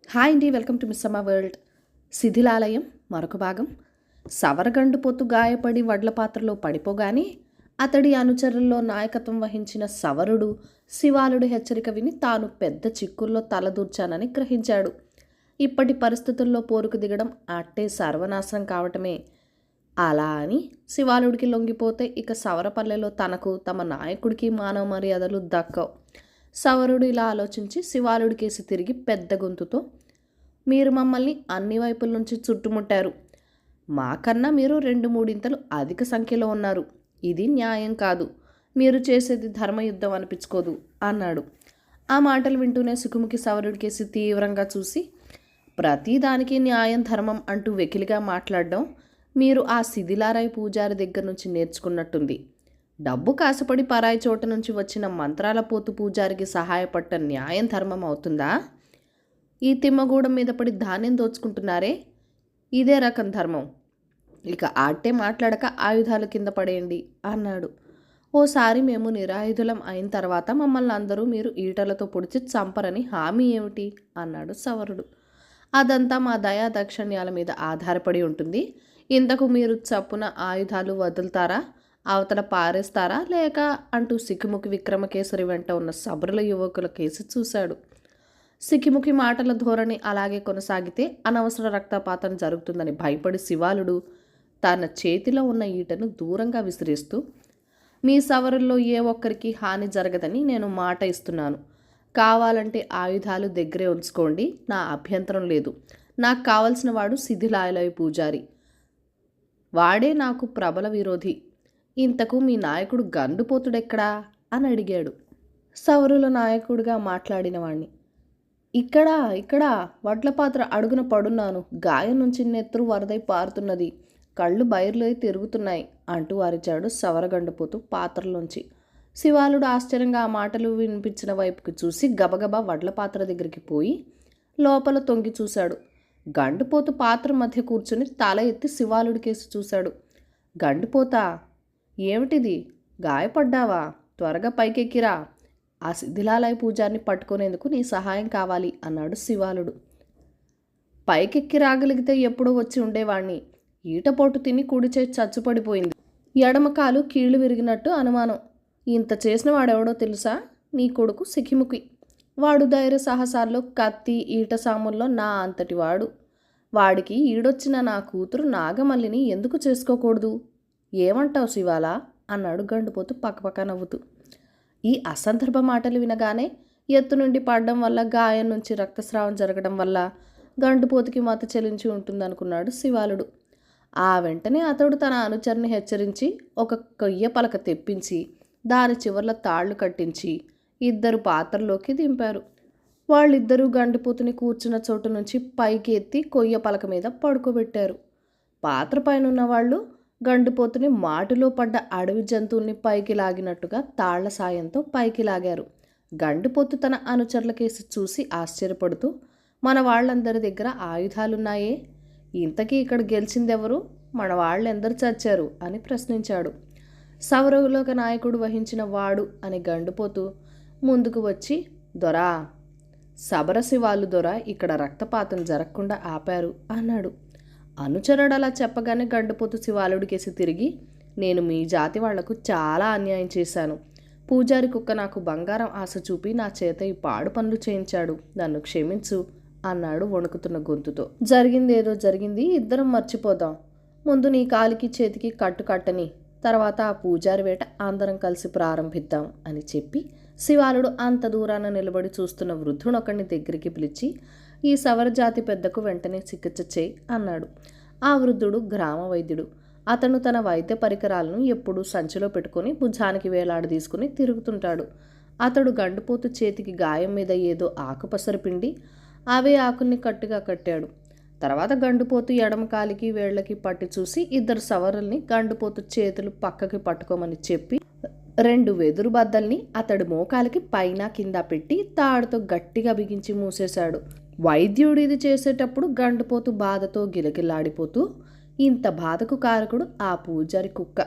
Hi అండి, welcome to Missamma world. శిథిలాలయం మరొక భాగం. సవరగండు పొత్తు గాయపడి వడ్ల పాత్రలో పడిపోగానే అతడి అనుచరుల్లో నాయకత్వం వహించిన సవరుడు శివాలుడి హెచ్చరిక విని తాను పెద్ద చిక్కుల్లో తలదూర్చానని గ్రహించాడు. ఇప్పటి పరిస్థితుల్లో పోరుకు దిగడం అట్టే సర్వనాశనం కావటమే. అలా అని శివాలుడికి లొంగిపోతే ఇక సవరపల్లెలో తనకు తమ నాయకుడికి మానవ మర్యాదలు దక్కవు. సవరుడు ఇలా ఆలోచించి శివాలుడికేసి తిరిగి పెద్ద గొంతుతో, మీరు మమ్మల్ని అన్ని వైపుల నుంచి చుట్టుముట్టారు. మాకన్నా మీరు 2-3 అధిక సంఖ్యలో ఉన్నారు. ఇది న్యాయం కాదు. మీరు చేసేది ధర్మయుద్ధం అనిపించుకోదు అన్నాడు. ఆ మాటలు వింటూనే సుఖముఖి సవరుడికేసి తీవ్రంగా చూసి, ప్రతిదానికి న్యాయం ధర్మం అంటూ వెకిలిగా మాట్లాడడం మీరు ఆ శిథిలారాయి పూజారి దగ్గర నుంచి నేర్చుకున్నట్టుంది. డబ్బు కాసపడి పరాయి చోట నుంచి వచ్చిన మంత్రాల పోతు పూజారికి సహాయపడ్డ న్యాయం ధర్మం అవుతుందా? ఈ తిమ్మగూడెం మీద పడి ధాన్యం దోచుకుంటున్నారే, ఇదే రకం ధర్మం. ఇక ఆటే మాట్లాడక ఆయుధాలు కింద పడేయండి అన్నాడు. ఓసారి మేము నిరాయుధులం అయిన తర్వాత మమ్మల్ని అందరూ మీరు ఈటలతో పొడిచి చంపరని హామీ ఏమిటి అన్నాడు సవరుడు. అదంతా మా దయా దక్షిణ్యాల మీద ఆధారపడి ఉంటుంది. ఇంతకు మీరు చప్పున ఆయుధాలు వదులుతారా, అవతల పారేస్తారా లేక అంటూ సికిముఖి విక్రమకేసరి వెంట ఉన్న సబరుల యువకుల కేసి చూశాడు. సికిముఖి మాటల ధోరణి అలాగే కొనసాగితే అనవసర రక్తపాతం జరుగుతుందని భయపడి శివాలుడు తన చేతిలో ఉన్న ఈటను దూరంగా విసిరేస్తూ, మీ సవరుల్లో ఏ ఒక్కరికి హాని జరగదని నేను మాట ఇస్తున్నాను. కావాలంటే ఆయుధాలు దగ్గరే ఉంచుకోండి, నా అభ్యంతరం లేదు. నాకు కావలసిన వాడు శిథిలాలయ పూజారి. వాడే నాకు ప్రబల విరోధి. ఇంతకు మీ నాయకుడు గండుపోతుడెక్కడా అని అడిగాడు. సవరుల నాయకుడిగా మాట్లాడిన వాణ్ణి, ఇక్కడ వడ్ల పాత్ర అడుగున పడున్నాను. గాయం నుంచి నెత్తురు వరదై పారుతున్నది. కళ్ళు బయర్లై తిరుగుతున్నాయి అంటూ అరిచాడు సవరగండుపోతు పాత్రలోంచి. శివాలుడు ఆశ్చర్యంగా ఆ మాటలు వినిపించిన వైపుకి చూసి గబగబా వడ్ల పాత్ర దగ్గరికి పోయి లోపల తొంగి చూశాడు. గండుపోతు పాత్ర మధ్య కూర్చుని తల ఎత్తి శివాలుడికేసి చూశాడు. గండుపోతా, ఏమిటిది? గాయపడ్డావా? త్వరగా పైకెక్కిరా. ఆ శిథిలాలయ పూజారిని పట్టుకునేందుకు నీ సహాయం కావాలి అన్నాడు శివాలుడు. పైకెక్కి రాగలిగితే ఎప్పుడో వచ్చి ఉండేవాణ్ణి. ఈటపోటు తిని కుడి చేసి చచ్చుపడిపోయింది. ఎడమకాలు కీళ్లు విరిగినట్టు అనుమానం. ఇంత చేసిన వాడెవడో తెలుసా? నీ కొడుకు సికిముఖి. వాడు ధైర్య సాహసాల్లో కత్తి ఈట సాముల్లో నా అంతటి వాడు. వాడికి ఈడొచ్చిన నా కూతురు నాగమల్లిని ఎందుకు చేసుకోకూడదు? ఏమంటావు శివాలా అన్నాడు గండుపోతు పక్కపక్క నవ్వుతూ. ఈ అసందర్భ మాటలు వినగానే ఎత్తు నుండి పడడం వల్ల, గాయం నుంచి రక్తస్రావం జరగడం వల్ల గండుపోతుకి మత చెలించి ఉంటుందనుకున్నాడు శివాలుడు. ఆ వెంటనే అతడు తన అనుచరుని హెచ్చరించి ఒక కొయ్య పలక తెప్పించి దాని చివర్ల తాళ్లు కట్టించి 2 పాత్రలోకి దింపారు. వాళ్ళిద్దరూ గండుపోతుని కూర్చున్న చోటు నుంచి పైకి ఎత్తి కొయ్య పలక మీద పడుకోబెట్టారు. పాత్ర పైన ఉన్న వాళ్ళు గండుపోతుని మాటిలో పడ్డ అడవి జంతువుల్ని పైకి లాగినట్టుగా తాళ్ల సాయంతో పైకి లాగారు. గండుపోతు తన అనుచరులకేసి చూసి ఆశ్చర్యపడుతూ, మన వాళ్ళందరి దగ్గర ఆయుధాలున్నాయే, ఇంతకీ ఇక్కడ గెలిచిందెవరు? మన వాళ్ళెందరు చచ్చారు అని ప్రశ్నించాడు. సౌరవులోక నాయకుడు వహించిన వాడు అని గండుపోతూ ముందుకు వచ్చి, దొరా, సబరశివాలు దొర ఇక్కడ రక్తపాతం జరగకుండా ఆపారు అన్నాడు. అనుచరుడు అలా చెప్పగానే గండుపోతు శివాలుడికేసి తిరిగి, నేను మీ జాతి వాళ్లకు చాలా అన్యాయం చేశాను. పూజారి కుక్క నాకు బంగారం ఆశ చూపి నా చేత ఈ పాడు పనులు చేయించాడు. నన్ను క్షమించు అన్నాడు వణుకుతున్న గొంతుతో. జరిగిందేదో జరిగింది, ఇద్దరం మర్చిపోదాం. ముందు నీ కాలికి చేతికి కట్టు కట్టని, తర్వాత ఆ పూజారి వేట అందరం కలిసి ప్రారంభిద్దాం అని చెప్పి శివాలుడు అంత దూరాన నిలబడి చూస్తున్న వృద్ధునొకడిని దగ్గరికి పిలిచి, ఈ సవరజాతి పెద్దకు వెంటనే చికిత్స చేయి అన్నాడు. ఆ వృద్ధుడు గ్రామ వైద్యుడు. అతను తన వైద్య పరికరాలను ఎప్పుడూ సంచిలో పెట్టుకుని భుజానికి వేలాడి తీసుకుని తిరుగుతుంటాడు. అతడు గండుపోతు చేతికి గాయం మీద ఏదో ఆకుపసరు పిండి అవే ఆకుల్ని కట్టుగా కట్టాడు. తర్వాత గండుపోతు ఎడమ కాలికి వేళ్లకి పట్టి చూసి 2 సవరుల్ని గండుపోతు చేతులు పక్కకి పట్టుకోమని చెప్పి 2 వెదురు బద్దల్ని అతడి మోకాలికి పైన కింద పెట్టి తాడుతో గట్టిగా బిగించి మూసేశాడు. వైద్యుడు ఇది చేసేటప్పుడు గండుపోతు బాధతో గిలగిల్లాడిపోతూ, ఇంత బాధకు కారకుడు ఆ పూజారి కుక్క.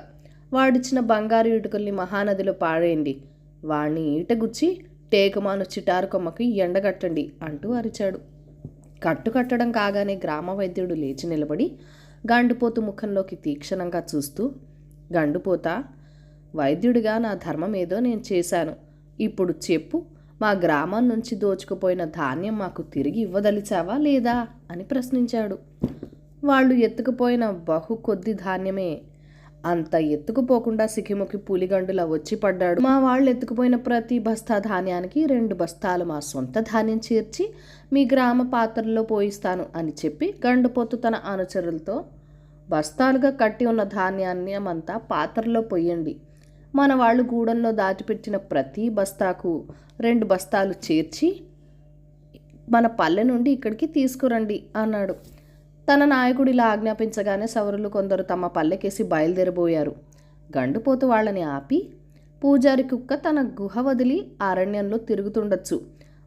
వాడిచ్చిన బంగారు ఇటుకల్ని మహానదిలో పాడేయండి. వాణ్ణి ఈటగుచ్చి టేకమాను చిటారు కొమ్మకి ఎండగట్టండి అంటూ అరిచాడు. కట్టడం కాగానే గ్రామ వైద్యుడు లేచి నిలబడి గండుపోతు ముఖంలోకి తీక్షణంగా చూస్తూ, గండుపోత, వైద్యుడిగా నా ధర్మం ఏదో నేను చేశాను. ఇప్పుడు చెప్పు, మా గ్రామం నుంచి దోచుకుపోయిన ధాన్యం మాకు తిరిగి ఇవ్వదలిచావా లేదా అని ప్రశ్నించాడు. వాళ్ళు ఎత్తుకుపోయిన బహు కొద్ది ధాన్యమే. అంత ఎత్తుకుపోకుండా సికిముకి పులిగండులా వచ్చి పడ్డాడు. మా వాళ్ళు ఎత్తుకుపోయిన ప్రతి బస్తా ధాన్యానికి 2 బస్తాలు మా సొంత ధాన్యం చేర్చి మీ గ్రామ పాత్రల్లో పోయిస్తాను అని చెప్పి గండుపోతు తన అనుచరులతో, బస్తాలుగా కట్టి ఉన్న ధాన్యాన్ని అంతా పాత్రలో పొయ్యండి. మన వాళ్ళు గూడెంలో దాచిపెట్టిన ప్రతి బస్తాకు 2 బస్తాలు చేర్చి మన పల్లె నుండి ఇక్కడికి తీసుకురండి అన్నాడు. తన నాయకుడు ఇలా ఆజ్ఞాపించగానే సవరులు కొందరు తమ పల్లెకేసి బయలుదేరబోయారు. గండుపోతు వాళ్ళని ఆపి, పూజారి కుక్క తన గుహ వదిలి అరణ్యంలో తిరుగుతుండొచ్చు.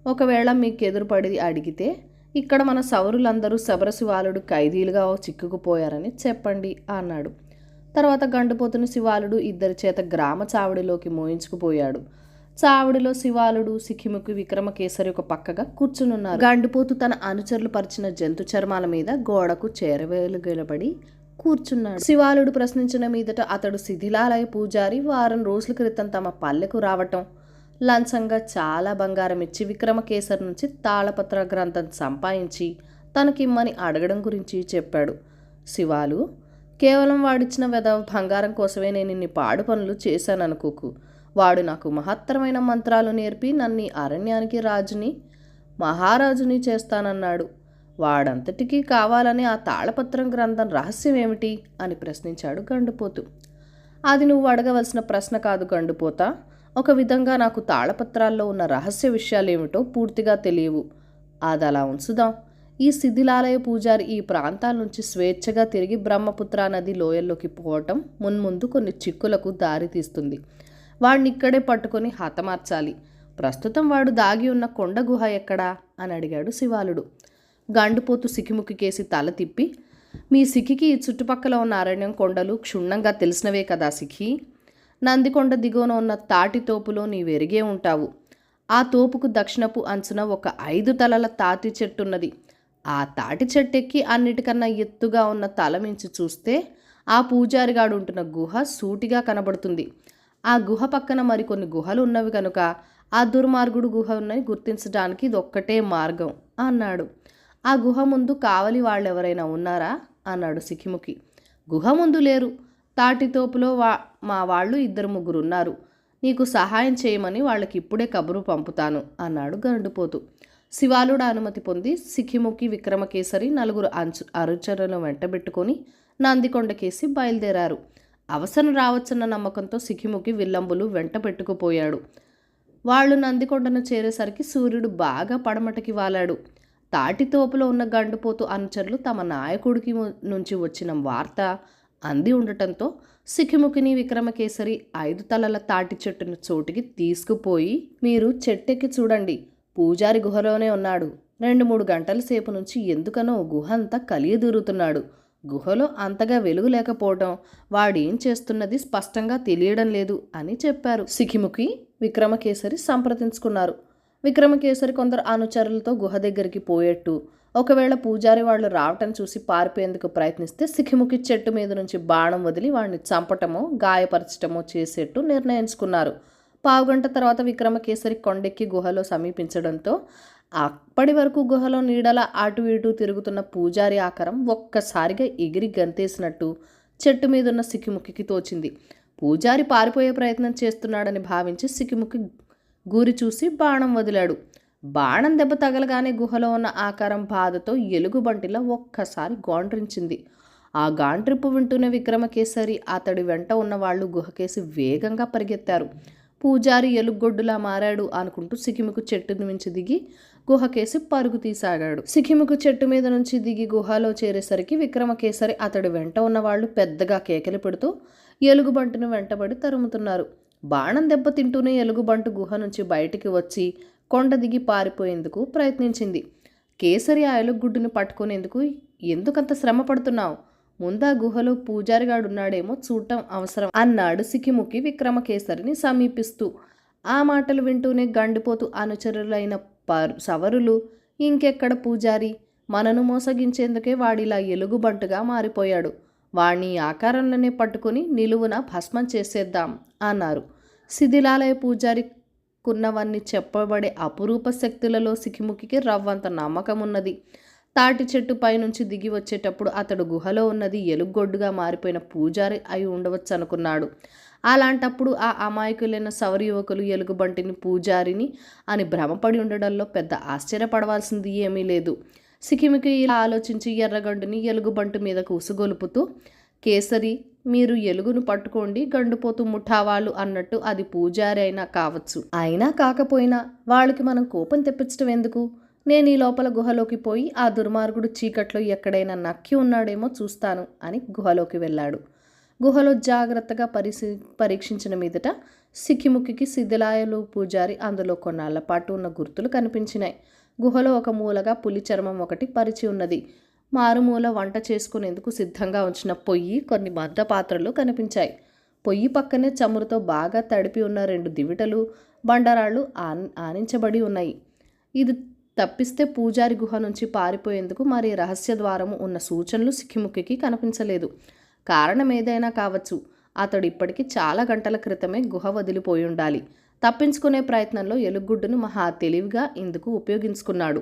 ఒకవేళ మీకు ఎదురుపడి అడిగితే ఇక్కడ మన సవరులందరూ శబరశివాలుడు ఖైదీలుగా చిక్కుకుపోయారని చెప్పండి అన్నాడు. తర్వాత గండుపోతుని శివాలుడు 2 చేత గ్రామ చావడిలోకి మోయించుకుపోయాడు. చావడిలో శివాలుడు, సికిముకి, విక్రమకేసరి ఒక పక్కగా కూర్చునున్నారు. గండుపోతు తన అనుచరులు పరిచిన జంతు చర్మాల మీద గోడకు చేరవేలుగలబడి కూర్చున్నాడు. శివాలుడు ప్రశ్నించిన మీదట అతడు శిథిలాలయ పూజారి వారం రోజుల క్రితం తమ పల్లెకు రావటం, లంచంగా చాలా బంగారం ఇచ్చి విక్రమకేసరి నుంచి తాళపత్ర గ్రంథం సంపాదించి తనకిమ్మని అడగడం గురించి చెప్పాడు. శివాలు, కేవలం వాడిచ్చిన వెధవ బంగారం కోసమే నేను ఇన్ని పాడు పనులు చేశాననుకోకు. వాడు నాకు మహత్తరమైన మంత్రాలు నేర్పి నన్ను అరణ్యానికి మహారాజుని చేస్తానన్నాడు. వాడంతటికీ కావాలని ఆ తాళపత్రం గ్రంథం రహస్యం ఏమిటి అని ప్రశ్నించాడు గండుపోతు. అది నువ్వు అడగవలసిన ప్రశ్న కాదు గండుపోత. ఒక విధంగా నాకు తాళపత్రాల్లో ఉన్న రహస్య విషయాలేమిటో పూర్తిగా తెలియవు. అది అలా ఉంచుదాం. ఈ శిథిలాలయ పూజారి ఈ ప్రాంతాల నుంచి స్వేచ్ఛగా తిరిగి బ్రహ్మపుత్ర నది లోయల్లోకి పోవటం మున్ముందు కొన్ని చిక్కులకు దారి తీస్తుంది. వాడిని ఇక్కడే పట్టుకొని హతమార్చాలి. ప్రస్తుతం వాడు దాగి ఉన్న కొండ గుహ ఎక్కడా అని అడిగాడు శివాలుడు. గండుపోతు సికిముకి కేసి తల తిప్పి, మీ సిక్కికి ఈ చుట్టుపక్కల ఉన్న అరణ్యం, కొండలు క్షుణ్ణంగా తెలిసినవే కదా సిక్కి. నందికొండ దిగువన ఉన్న తాటి తోపులో నీవెరిగే ఉంటావు. ఆ తోపుకు దక్షిణపు అంచున ఒక 5 తలల తాటి చెట్టున్నది. ఆ తాటి చెట్టెక్కి అన్నిటికన్నా ఎత్తుగా ఉన్న తల మించి చూస్తే ఆ పూజారిగాడు ఉంటున్న గుహ సూటిగా కనబడుతుంది. ఆ గుహ పక్కన మరికొన్ని గుహలు ఉన్నవి కనుక ఆ దుర్మార్గుడు గుహ ఉన్నవి గుర్తించడానికి ఇదొక్కటే మార్గం అన్నాడు. ఆ గుహ ముందు కావలి వాళ్ళెవరైనా ఉన్నారా అన్నాడు సికిముకి. గుహ ముందు లేరు. తాటితోపులో మా వాళ్ళు 2-3 ఉన్నారు. నీకు సహాయం చేయమని వాళ్ళకి ఇప్పుడే కబురు పంపుతాను అన్నాడు గండుపోతు. శివాలుడు అనుమతి పొంది సికిముకి, విక్రమకేసరి 4 అనుచరులను వెంటబెట్టుకొని నందికొండకేసి బయలుదేరారు. అవసరం రావచ్చన్న నమ్మకంతో సికిముకి విల్లంబులు వెంట పెట్టుకుపోయాడు. వాళ్ళు నందికొండను చేరేసరికి సూర్యుడు బాగా పడమటకి వాలాడు. తాటితోపులో ఉన్న గండుపోతు అనుచరులు తమ నాయకుడికి నుంచి వచ్చిన వార్త అంది ఉండటంతో సికిముకిని, విక్రమకేసరి 5 తలల తాటి చెట్టును చోటికి తీసుకుపోయి, మీరు చెట్టెక్కి చూడండి, పూజారి గుహలోనే ఉన్నాడు. 2-3 గంటల సేపు నుంచి ఎందుకనో గుహ అంతా కలియదూరుతున్నాడు. గుహలో అంతగా వెలుగు లేకపోవడం, వాడేం చేస్తున్నది స్పష్టంగా తెలియడం లేదు అని చెప్పారు. సికిముకి, విక్రమకేసరి సంప్రదించుకున్నారు. విక్రమకేసరి కొందరు అనుచరులతో గుహ దగ్గరికి పోయేట్టు, ఒకవేళ పూజారి వాళ్ళు రావటం చూసి పారిపోయేందుకు ప్రయత్నిస్తే సికిముకి చెట్టు మీద నుంచి బాణం వదిలి వాడిని చంపటమో గాయపరచటమో చేసేట్టు నిర్ణయించుకున్నారు. పావుగంట తర్వాత విక్రమకేసరి కొండెక్కి గుహలో సమీపించడంతో అప్పటి వరకు గుహలో నీడల అటు ఇటు తిరుగుతున్న పూజారి ఆకారం ఒక్కసారిగా ఎగిరి గంతేసినట్టు చెట్టు మీదున్న సికిముకి తోచింది. పూజారి పారిపోయే ప్రయత్నం చేస్తున్నాడని భావించి సికిముకి గురి చూసి బాణం వదిలాడు. బాణం దెబ్బ తగలగానే గుహలో ఉన్న ఆకారం బాధతో ఎలుగుబంటిలా ఒక్కసారి గాండ్రించింది. ఆ గాండ్రింపు వింటూనే విక్రమకేసరి, అతడి వెంట ఉన్న వాళ్ళు గుహకేసి వేగంగా పరిగెత్తారు. పూజారి ఎలుగొడ్డులా మారాడు అనుకుంటూ సికిముకు చెట్టు నుంచి దిగి గుహకేసి పరుగు తీసాగాడు. సికిముకు చెట్టు మీద నుంచి దిగి గుహలో చేరేసరికి విక్రమకేసరి, అతడి వెంట ఉన్న వాళ్ళు పెద్దగా కేకలు పెడుతూ ఎలుగుబంటును వెంటబడి తరుముతున్నారు. బాణం దెబ్బ తింటూనే ఎలుగుబంటు గుహ నుంచి బయటికి వచ్చి కొండ దిగి పారిపోయేందుకు ప్రయత్నించింది. కేసరి ఆ ఎలుగుడ్డును పట్టుకునేందుకు, ఎందుకంత శ్రమ పడుతున్నావు? ముందా గుహలో పూజారిగాడున్నాడేమో చూడటం అవసరం అన్నాడు సికిముకి విక్రమకేసరిని సమీపిస్తూ. ఆ మాటలు వింటూనే గండిపోతూ అనుచరులైన సవరులు, ఇంకెక్కడ పూజారి, మనను మోసగించేందుకే వాడిలా ఎలుగుబంటుగా మారిపోయాడు. వాణ్ణి ఆకారంలోనే పట్టుకుని నిలువున భస్మం చేసేద్దాం అన్నారు. శిథిలాలయ పూజారికున్నవన్నీ చెప్పబడే అపురూప శక్తులలో సికిముకికి రవ్వంత నమ్మకం ఉన్నది. తాటి చెట్టు పైనుంచి దిగి వచ్చేటప్పుడు అతడు గుహలో ఉన్నది ఎలుగొడ్డుగా మారిపోయిన పూజారి అయి ఉండవచ్చు అనుకున్నాడు. అలాంటప్పుడు ఆ అమాయకులైన సవరి యువకులు ఎలుగుబంటిని పూజారిని అని భ్రమపడి ఉండడంలో పెద్ద ఆశ్చర్యపడవలసింది ఏమీ లేదు. సికిమికి ఇలా ఆలోచించి ఎర్రగండుని ఎలుగుబంటు మీదకు ఉసుగొలుపుతూ, కేసరి, మీరు ఎలుగును పట్టుకోండి, గండుపోతూ ముఠావాళ్ళు అన్నట్టు అది పూజారి అయినా కావచ్చు. అయినా కాకపోయినా వాళ్ళకి మనం కోపం తెప్పించడం ఎందుకు? నేను ఈ లోపల గుహలోకి పోయి ఆ దుర్మార్గుడు చీకట్లో ఎక్కడైనా నక్కి ఉన్నాడేమో చూస్తాను అని గుహలోకి వెళ్ళాడు. గుహలో జాగ్రత్తగా పరీక్షించిన మీదట సికిముకి శిథిలాయలు పూజారి అందులో కొన్నాళ్ల పాటు ఉన్న గుర్తులు కనిపించినాయి. గుహలో ఒక మూలగా పులి చర్మం ఒకటి పరిచి ఉన్నది. మారుమూల వంట చేసుకునేందుకు సిద్ధంగా ఉంచిన పొయ్యి, కొన్ని మద్ద పాత్రలు కనిపించాయి. పొయ్యి పక్కనే చమురుతో బాగా తడిపి ఉన్న 2 దివిటలు, బండరాళ్ళు ఆనించబడి ఉన్నాయి. ఇది తప్పిస్తే పూజారి గుహ నుంచి పారిపోయేందుకు మరి రహస్య ద్వారము ఉన్న సూచనలు సికిముకి కనిపించలేదు. కారణం ఏదైనా కావచ్చు. అతడు ఇప్పటికీ చాలా గంటల క్రితమే గుహ వదిలిపోయి ఉండాలి. తప్పించుకునే ప్రయత్నంలో ఎలుగుడ్డును మహా తెలివిగా ఇందుకు ఉపయోగించుకున్నాడు.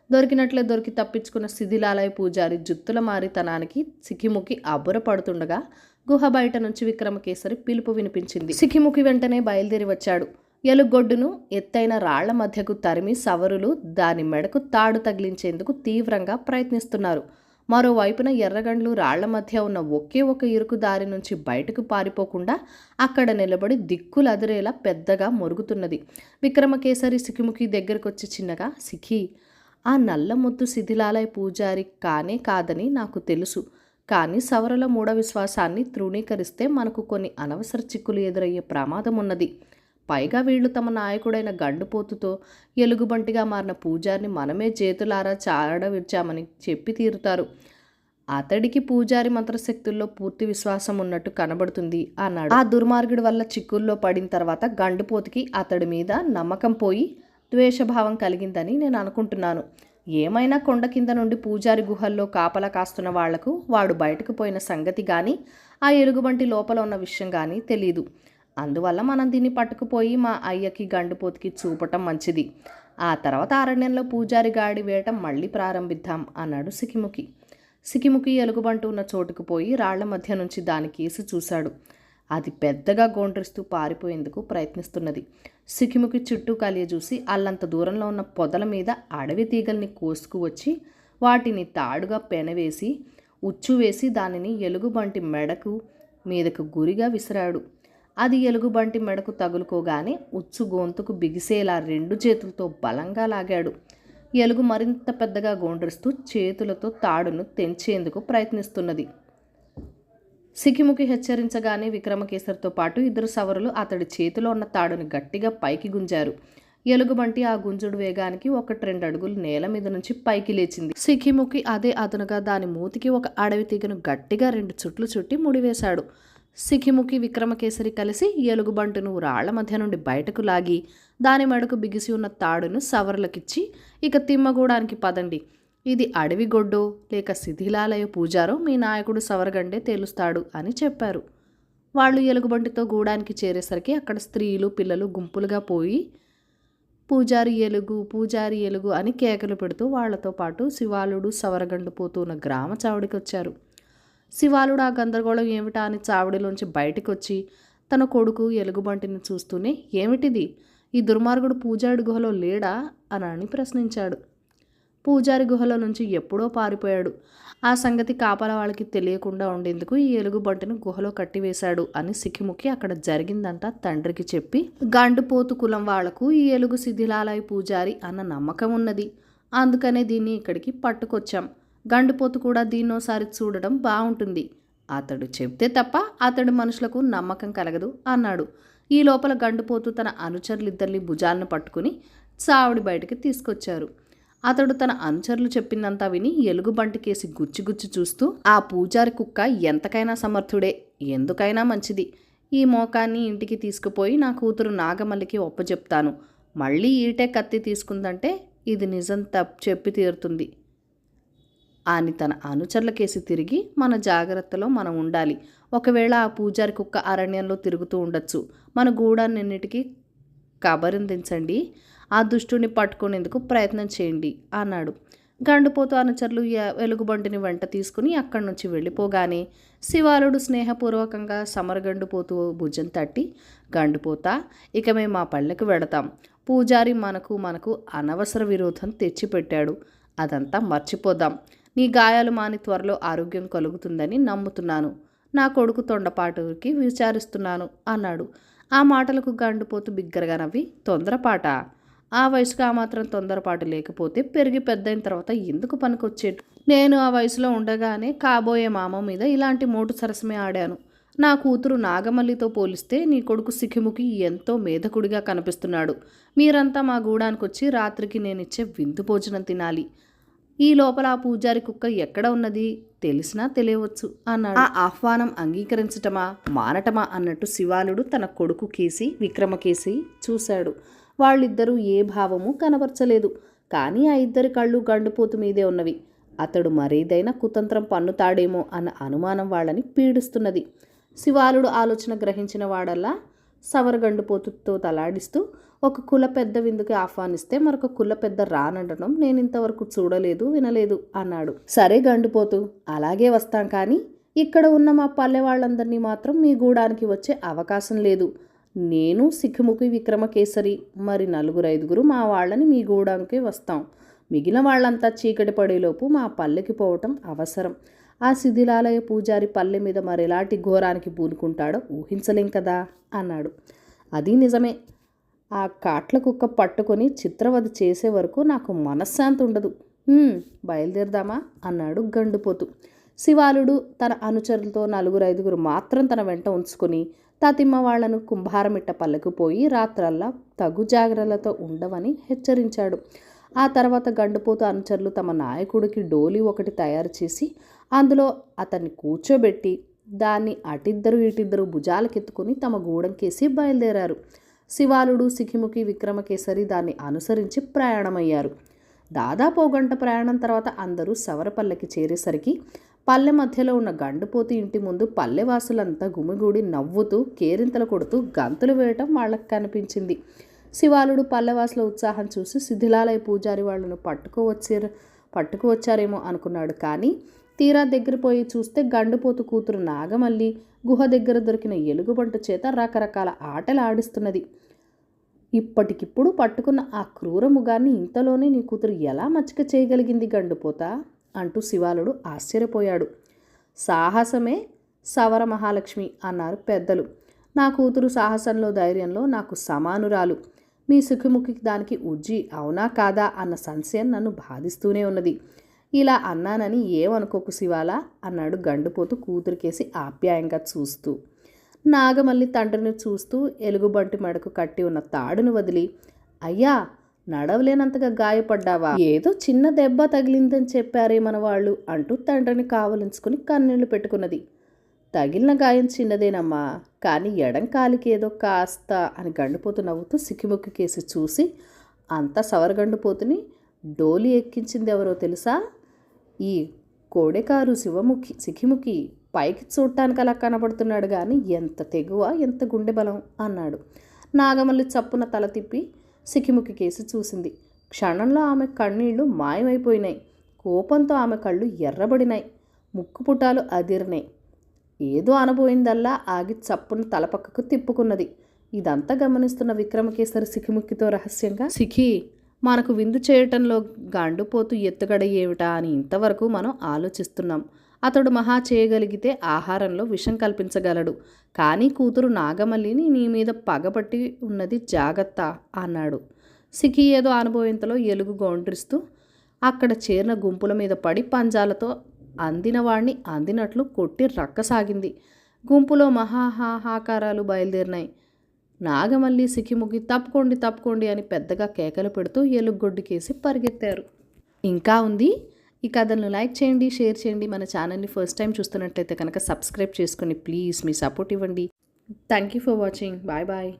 దొరికినట్లే దొరికి తప్పించుకున్న శిథిలాలయ పూజారి జుత్తుల మారితనానికి సికిముకి అబ్బురపడుతుండగా గుహ బయట నుంచి విక్రమకేసరి పిలుపు వినిపించింది. సికిముకి వెంటనే బయలుదేరి వచ్చాడు. ఎలుగొడ్డును ఎత్తైన రాళ్ల మధ్యకు తరిమి సవరులు దాని మెడకు తాడు తగిలించేందుకు తీవ్రంగా ప్రయత్నిస్తున్నారు. మరోవైపున ఎర్రగండ్లు రాళ్ల మధ్య ఉన్న ఒకే ఒక ఇరుకు దారి నుంచి బయటకు పారిపోకుండా అక్కడ నిలబడి దిక్కులదిరేలా పెద్దగా మొరుగుతున్నది. విక్రమకేసరి సికిముకి దగ్గరకొచ్చి చిన్నగా, సిఖి, ఆ నల్ల ముద్దు శిథిలాలయ పూజారి కానే కాదని నాకు తెలుసు. కానీ సవరుల మూఢ విశ్వాసాన్ని తృణీకరిస్తే మనకు కొన్ని అనవసర చిక్కులు ఎదురయ్యే ప్రమాదం ఉన్నది. పైగా వీళ్లు తమ నాయకుడైన గండుపోతుతో ఎలుగుబంటిగా మారిన పూజారిని మనమే చేతులారా చాడవిడ్చామని చెప్పి తీరుతారు. అతడికి పూజారి మంత్రశక్తుల్లో పూర్తి విశ్వాసం ఉన్నట్టు కనబడుతుంది అన్నాడు. ఆ దుర్మార్గుడి వల్ల చిక్కుల్లో పడిన తర్వాత గండుపోతుకి అతడి మీద నమ్మకం పోయి ద్వేషభావం కలిగిందని నేను అనుకుంటున్నాను. ఏమైనా కొండ కింద నుండి పూజారి గుహల్లో కాపలా కాస్తున్న వాళ్లకు వాడు బయటకు పోయిన సంగతి కానీ ఆ ఎలుగుబంటి లోపల ఉన్న విషయం కానీ తెలీదు. అందువల్ల మనం దీన్ని పట్టుకుపోయి మా అయ్యకి గండుపోతుకి చూపటం మంచిది. ఆ తర్వాత అరణ్యంలో పూజారి గాడి వేట మళ్ళీ ప్రారంభిద్దాం అన్నాడు సికిముకి. సికిముకి ఎలుగుబంటు ఉన్న చోటుకు పోయి రాళ్ల మధ్య నుంచి దాని కేసి చూశాడు. అది పెద్దగా గోండ్రిస్తూ పారిపోయేందుకు ప్రయత్నిస్తున్నది. సికిముకి చుట్టూ కలియజూసి అల్లంత దూరంలో ఉన్న పొదల మీద అడవి తీగల్ని కోసుకువచ్చి వాటిని తాడుగా పెనవేసి ఉచ్చు వేసి దానిని ఎలుగుబంటి మెడకు మీదకు గురిగా విసిరాడు. అది ఎలుగుబంటి మెడకు తగులుకోగానే ఉచ్చు గొంతుకు బిగిసేలా 2 చేతులతో బలంగా లాగాడు. ఎలుగు మరింత పెద్దగా గోండ్రిస్తూ చేతులతో తాడును తెంచేందుకు ప్రయత్నిస్తున్నది. సికిముకి హెచ్చరించగానే విక్రమకేసరితో పాటు 2 సవరులు అతడి చేతిలో ఉన్న తాడుని గట్టిగా పైకి గుంజారు. ఎలుగుబంటి ఆ గుంజుడు వేగానికి 1-2 అడుగులు నేల మీద నుంచి పైకి లేచింది. సికిముకి అదే అదునుగా దాని మూతికి ఒక అడవి తీగను గట్టిగా 2 చుట్లు చుట్టి ముడివేశాడు. సికిముకి విక్రమకేసరి కలిసి ఎలుగుబంటును రాళ్ల మధ్య నుండి బయటకు లాగి దాని మెడకు బిగిసి ఉన్న తాడును సవరులకిచ్చి, ఇక తిమ్మగూడానికి పదండి, ఇది అడవి గొడ్డో లేక శిథిలాలయ పూజారో మీ నాయకుడు సవరగండే తేలుస్తాడు అని చెప్పారు. వాళ్ళు ఎలుగుబంటితో గూడానికి చేరేసరికి అక్కడ స్త్రీలు పిల్లలు గుంపులుగా పోయి పూజారి ఎలుగు, పూజారి ఎలుగు అని కేకలు పెడుతూ వాళ్లతో పాటు శివాలుడు సవరగండు పోతూ ఉన్న గ్రామ చావుడికి వచ్చారు. శివాలుడు ఆ గందరగోళం ఏమిటా అని చావడిలోంచి బయటికి వచ్చి తన కొడుకు ఎలుగుబంటిని చూస్తూనే, ఏమిటిది, ఈ దుర్మార్గుడు పూజారి గుహలో లేడా అని ప్రశ్నించాడు. పూజారి గుహలో నుంచి ఎప్పుడో పారిపోయాడు. ఆ సంగతి కాపలా వాళ్ళకి తెలియకుండా ఉండేందుకు ఈ ఎలుగుబంటిని గుహలో కట్టివేశాడు అని సికిముకి అక్కడ జరిగిందంతా తండ్రికి చెప్పి, గండుపోతు కులం వాళ్లకు ఈ ఎలుగు శిథిలాలయ పూజారి అన్న నమ్మకం ఉన్నది. అందుకనే దీన్ని ఇక్కడికి పట్టుకొచ్చాం. గండుపోతు కూడా దీన్నోసారి చూడడం బాగుంటుంది. అతడు చెప్తే తప్ప అతడు మనుషులకు నమ్మకం కలగదు అన్నాడు. ఈ లోపల గండుపోతు తన అనుచరులిద్దరిని భుజాలను పట్టుకుని చావుడి బయటికి తీసుకొచ్చారు. అతడు తన అనుచరులు చెప్పిందంతా విని ఎలుగుబంటి కేసి గుచ్చి చూస్తూ, ఆ పూజారి కుక్క ఎంతకైనా సమర్థుడే, ఎందుకైనా మంచిది. ఈ మోకాన్ని ఇంటికి తీసుకుపోయి నా కూతురు నాగమల్లికి ఒప్పచెప్తాను. మళ్ళీ ఈటే కత్తి తీసుకుందంటే ఇది నిజం చెప్పి తీరుతుంది. అని తన అనుచరులకేసి తిరిగి మన జాగ్రత్తలో మనం ఉండాలి. ఒకవేళ ఆ పూజారి కుక్క అరణ్యంలో తిరుగుతూ ఉండొచ్చు. మన గూడాన్నిన్నిటికీ కబరిందించండి, ఆ దుష్టుని పట్టుకునేందుకు ప్రయత్నం చేయండి అన్నాడు. గండుపోతు అనుచరులు వెలుగుబంటిని వెంట తీసుకుని అక్కడి నుంచి వెళ్ళిపోగానే శివాలుడు స్నేహపూర్వకంగా సమరగండుపోతూ భుజం తట్టి, గండుపోతా, ఇక మేము మా పల్లెకు వెడతాం. పూజారి మనకు అనవసర విరోధం తెచ్చిపెట్టాడు. అదంతా మర్చిపోదాం. నీ గాయాలు మాని త్వరలో ఆరోగ్యం కలుగుతుందని నమ్ముతున్నాను. నా కొడుకు తొండపాటుకి విచారిస్తున్నాను అన్నాడు. ఆ మాటలకు గండుపోతు బిగ్గరగా నవ్వి, తొందరపాట? ఆ వయసుకు ఆ మాత్రం తొందరపాటు లేకపోతే పెరిగి పెద్దయిన తర్వాత ఎందుకు పనికొచ్చేటు? నేను ఆ వయసులో ఉండగానే కాబోయే మామ మీద ఇలాంటి మోటు సరసమే ఆడాను. నా కూతురు నాగమల్లితో పోలిస్తే నీ కొడుకు సిఖిముఖి ఎంతో మేధకుడిగా కనిపిస్తున్నాడు. మీరంతా మా గూడానికి వచ్చి రాత్రికి నేనిచ్చే విందు భోజనం తినాలి. ఈ లోపల ఆ పూజారి కుక్క ఎక్కడ ఉన్నది తెలిసినా తెలియవచ్చు అన్నాడు. ఆ ఆహ్వానం అంగీకరించటమా మానటమా అన్నట్టు శివాలుడు తన కొడుకు కేసి విక్రమకేసి చూశాడు. వాళ్ళిద్దరూ ఏ భావము కనబరచలేదు. కానీ ఆ ఇద్దరి కళ్ళు గండుపోతు మీదే ఉన్నవి. అతడు మరేదైనా కుతంత్రం పన్నుతాడేమో అన్న అనుమానం వాళ్ళని పీడిస్తున్నది. శివాలుడు ఆలోచన గ్రహించిన వాడల్లా సవరగండుపోతుతో తలాడిస్తూ, ఒక కుల పెద్ద విందుకి ఆహ్వానిస్తే మరొక కుల పెద్ద రానడడం నేనింతవరకు చూడలేదు, వినలేదు అన్నాడు. సరే గండుపోతు, అలాగే వస్తాం. కానీ ఇక్కడ ఉన్న మా పల్లె వాళ్ళందరినీ మాత్రం మీ గూడానికి వచ్చే అవకాశం లేదు. నేను సిఖిముఖి విక్రమకేసరి మరి 4-5 మా వాళ్ళని మీ గూడానికి వస్తాం. మిగిలిన వాళ్ళంతా చీకటి పడేలోపు మా పల్లెకి పోవటం అవసరం. ఆ శిథిలాలయ పూజారి పల్లె మీద మరెలాంటి ఘోరానికి పూనుకుంటాడో ఊహించలేం కదా అన్నాడు. అది నిజమే. ఆ కాట్ల కుక్క పట్టుకొని చిత్రవధ చేసే వరకు నాకు మనశ్శాంతి ఉండదు. బయలుదేరదామా అన్నాడు గండుపోతు. శివాలుడు తన అనుచరులతో 4-5 మాత్రం తన వెంట ఉంచుకొని తాతిమ్మ వాళ్లను కుంభారమిట్ట పల్లెకు పోయి రాత్రల్లా తగు జాగ్రత్తలతో ఉండవని హెచ్చరించాడు. ఆ తర్వాత గండుపోతు అనుచరులు తమ నాయకుడికి డోలి ఒకటి తయారు చేసి అందులో అతన్ని కూర్చోబెట్టి దాన్ని అటిద్దరు ఇటిద్దరు భుజాలకెత్తుకుని తమ గూడెంకేసి బయలుదేరారు. శివాలుడు సిఖిముఖి విక్రమకేసరి దాన్ని అనుసరించి ప్రయాణమయ్యారు. దాదాపు 1 గంట ప్రయాణం తర్వాత అందరూ సవరపల్లెకి చేరేసరికి పల్లె మధ్యలో ఉన్న గండుపోతు ఇంటి ముందు పల్లెవాసులంతా గుమిగూడి నవ్వుతూ కేరింతలు కొడుతూ గంతులు వేయటం వాళ్ళకి కనిపించింది. శివాలుడు పల్లెవాసుల ఉత్సాహం చూసి శిథిలాలయ పూజారి వాళ్ళను పట్టుకువచ్చారేమో అనుకున్నాడు. కానీ తీరా దగ్గర పోయి చూస్తే గండుపోతు కూతురు నాగమల్లి గుహ దగ్గర దొరికిన ఎలుగుబంటు చేత రకరకాల ఆటలు ఆడిస్తున్నది. ఇప్పటికిప్పుడు పట్టుకున్న ఆ క్రూర ముగాన్ని ఇంతలోనే నీ కూతురు ఎలా మచ్చిక చేయగలిగింది గండుపోతా అంటూ శివాలుడు ఆశ్చర్యపోయాడు. సాహసమే సవర మహాలక్ష్మి అన్నారు పెద్దలు. నా కూతురు సాహసంలో ధైర్యంలో నాకు సమానురాలు. మీ సుఖముఖికి దానికి ఉజ్జి అవునా కాదా అన్న సంశయం నన్ను బాధిస్తూనే ఉన్నది. ఇలా అన్నానని ఏమనుకోకు శివాలా అన్నాడు గండుపోతు కూతురికేసి ఆప్యాయంగా చూస్తూ. నాగమల్లి తండ్రిని చూస్తూ ఎలుగుబంటి మెడకు కట్టి ఉన్న తాడును వదిలి, అయ్యా, నడవలేనంతగా గాయపడ్డావా? ఏదో చిన్న దెబ్బ తగిలిందని చెప్పారే మన వాళ్ళు అంటూ తండ్రిని కావలించుకుని కన్నీళ్లు పెట్టుకున్నది. తగిలిన గాయం చిన్నదేనమ్మా, కానీ ఎడం కాలికి ఏదో కాస్త అని గండుపోతు నవ్వుతూ సిక్కిముక్కి కేసి చూసి, అంతా సవరగండుపోతుని డోలి ఎక్కించింది ఎవరో తెలుసా? ఈ కోడెకారు సిఖిముఖి పైకి చూడటానికి అలా కనబడుతున్నాడు కానీ ఎంత తెగువ, ఎంత గుండె బలం అన్నాడు. నాగమల్లి చప్పున తల తిప్పి సిఖిముఖి కేసి చూసింది. క్షణంలో ఆమె కన్నీళ్లు మాయమైపోయినాయి. కోపంతో ఆమె కళ్ళు ఎర్రబడినాయి, ముక్కుపుటాలు అదిరినాయి. ఏదో అనబోయిందల్లా ఆగి చప్పున తలపక్కకు తిప్పుకున్నది. ఇదంతా గమనిస్తున్న విక్రమకేసరి సిఖిముఖితో రహస్యంగా, సిఖి, మనకు విందు చేయటంలో గండుపోతూ ఎత్తుగడ ఏమిటా అని ఇంతవరకు మనం ఆలోచిస్తున్నాం. అతడు మహా చేయగలిగితే ఆహారంలో విషం కల్పించగలడు. కానీ కూతురు నాగమల్లిని నీ మీద పగబట్టి ఉన్నది జాగ్రత్త అన్నాడు. సిఖి ఏదో అనుభవింతలో ఎలుగు గొండ్రిస్తూ అక్కడ చేరిన గుంపుల మీద పడి పంజాలతో అందినవాణ్ణి అందినట్లు కొట్టి రక్కసాగింది. గుంపులో మహాహాహాకారాలు బయలుదేరినాయి. నాగమల్లి సిఖిముఖి తప్పుకోండి తప్పుకోండి అని పెద్దగా కేకలు పెడుతూ ఎలుగొడ్డుకేసి పరిగెత్తారు. ఇంకా ఉంది. ఈ కథను లైక్ చేయండి, షేర్ చేయండి. మన ఛానల్ని ఫస్ట్ టైం చూస్తున్నట్టయితే కనుక సబ్స్క్రైబ్ చేసుకొని ప్లీజ్ మీ సపోర్ట్ ఇవ్వండి. Thank you for watching. Bye bye.